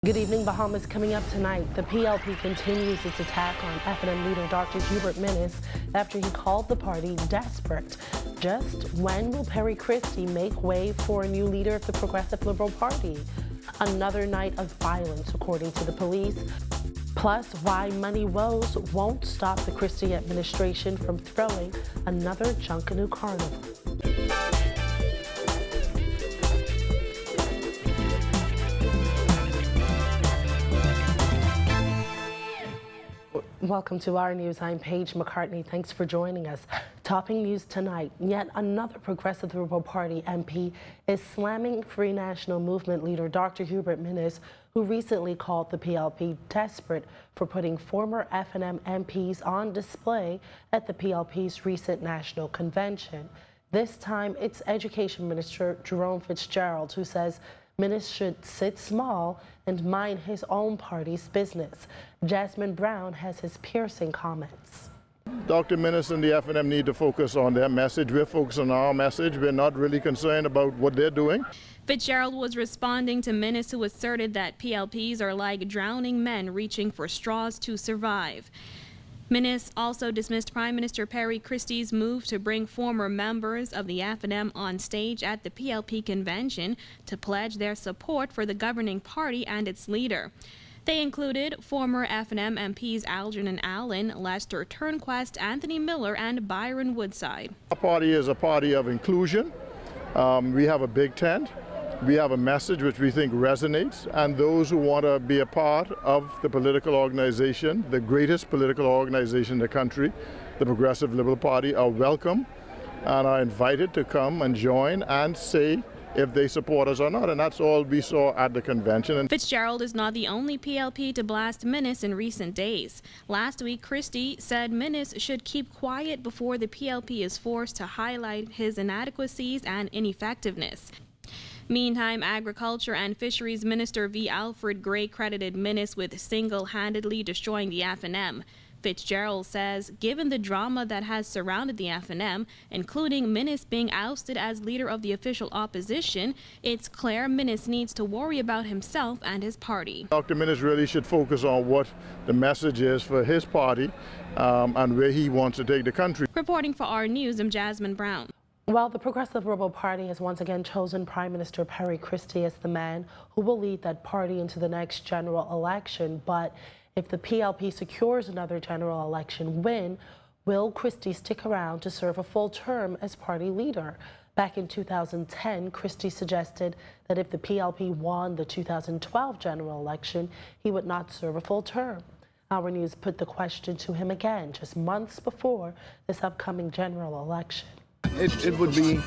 Good evening, Bahamas. Coming up tonight, the PLP continues its attack on F&M leader Dr. Hubert Minnis after he called the party desperate. Just when will Perry Christie make way for a new leader of the Progressive Liberal Party? Another night of violence, according to the police. Plus, why money woes won't stop the Christie administration from throwing another Junkanoo carnival. Welcome to our news. I'm Paige McCartney. Thanks for joining us. Topping news tonight, yet another Progressive Liberal Party MP is slamming Free National Movement leader Dr. Hubert Minnis, who recently called the PLP desperate for putting former F&M MPs on display at the PLP's recent national convention. This time, it's Education Minister Jerome Fitzgerald who says Minnis should sit small and mind his own party's business. Jasmine Brown has his piercing comments. Dr. Minnis and the F&M need to focus on their message. We're focused on our message. We're not really concerned about what they're doing. Fitzgerald was responding to Minnis, who asserted that PLPs are like drowning men reaching for straws to survive. Minnis also dismissed Prime Minister Perry Christie's move to bring former members of the F&M on stage at the PLP convention to pledge their support for the governing party and its leader. They included former F&M MPs Algernon Allen, Lester Turnquest, Anthony Miller, and Byron Woodside. Our party is a party of inclusion. We have a big tent. We have a message which we think resonates, and those who want to be a part of the political organization, the greatest political organization in the country, the Progressive Liberal Party, are welcome and are invited to come and join and say if they support us or not, and that's all we saw at the convention. Fitzgerald is not the only PLP to blast Minnis in recent days. Last week, Christie said Minnis should keep quiet before the PLP is forced to highlight his inadequacies and ineffectiveness. Meantime, Agriculture and Fisheries Minister V. Alfred Gray credited Minnis with single-handedly destroying the F&M. Fitzgerald says, given the drama that has surrounded the F&M, including Minnis being ousted as leader of the official opposition, it's clear Minnis needs to worry about himself and his party. Dr. Minnis really should focus on what the message is for his party and where he wants to take the country. Reporting for our news, I'm Jasmine Brown. Well, the Progressive Liberal Party has once again chosen Prime Minister Perry Christie as the man who will lead that party into the next general election. But if the PLP secures another general election win, will Christie stick around to serve a full term as party leader? Back in 2010, Christie suggested that if the PLP won the 2012 general election, he would not serve a full term. Our news put the question to him again just months before this upcoming general election. It would be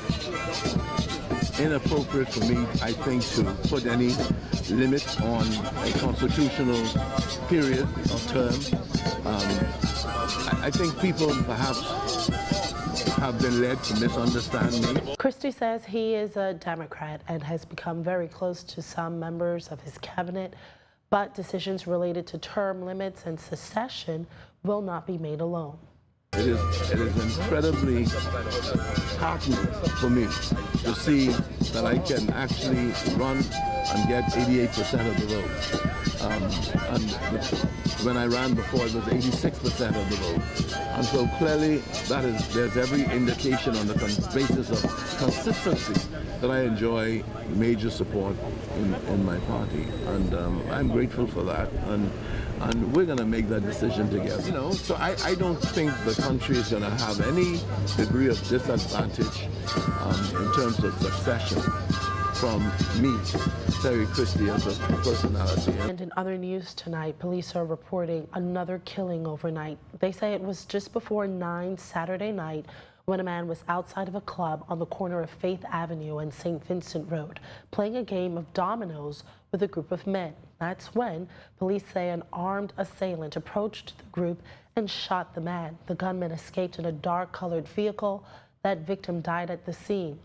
inappropriate for me, I think, to put any limit on a constitutional period or term. I think people perhaps have been led to misunderstand me. Christie says he is a Democrat and has become very close to some members of his cabinet, but decisions related to term limits and secession will not be made alone. It is incredibly heartening for me to see that I can actually run and get 88% of the vote. And when I ran before, it was 86% of the vote. And so clearly, there's every indication on the basis of consistency that I enjoy major support in my party. And I'm grateful for that. And we're going to make that decision together. You know, so I don't think the country is going to have any degree of disadvantage in terms of succession from me, Perry Christie, as a personality. And in other news tonight, police are reporting another killing overnight. They say it was just before 9 Saturday night when a man was outside of a club on the corner of Faith Avenue and St. Vincent Road playing a game of dominoes with a group of men. That's when police say an armed assailant approached the group and shot the man. The gunman escaped in a dark-colored vehicle. That victim died at the scene.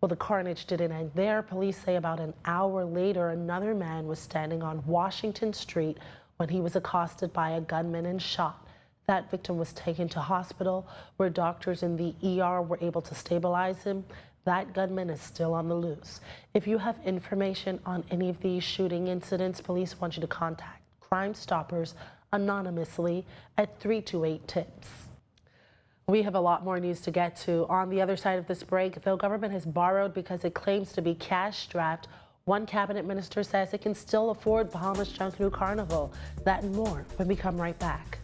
Well, the carnage didn't end there. Police say about an hour later, another man was standing on Washington Street when he was accosted by a gunman and shot. That victim was taken to hospital where doctors in the ER were able to stabilize him. That gunman is still on the loose. If you have information on any of these shooting incidents, police want you to contact Crime Stoppers anonymously at 328-TIPS. We have a lot more news to get to. On the other side of this break, the government has borrowed because it claims to be cash-strapped. One cabinet minister says it can still afford Bahamas Junkanoo Carnival. That and more when we come right back.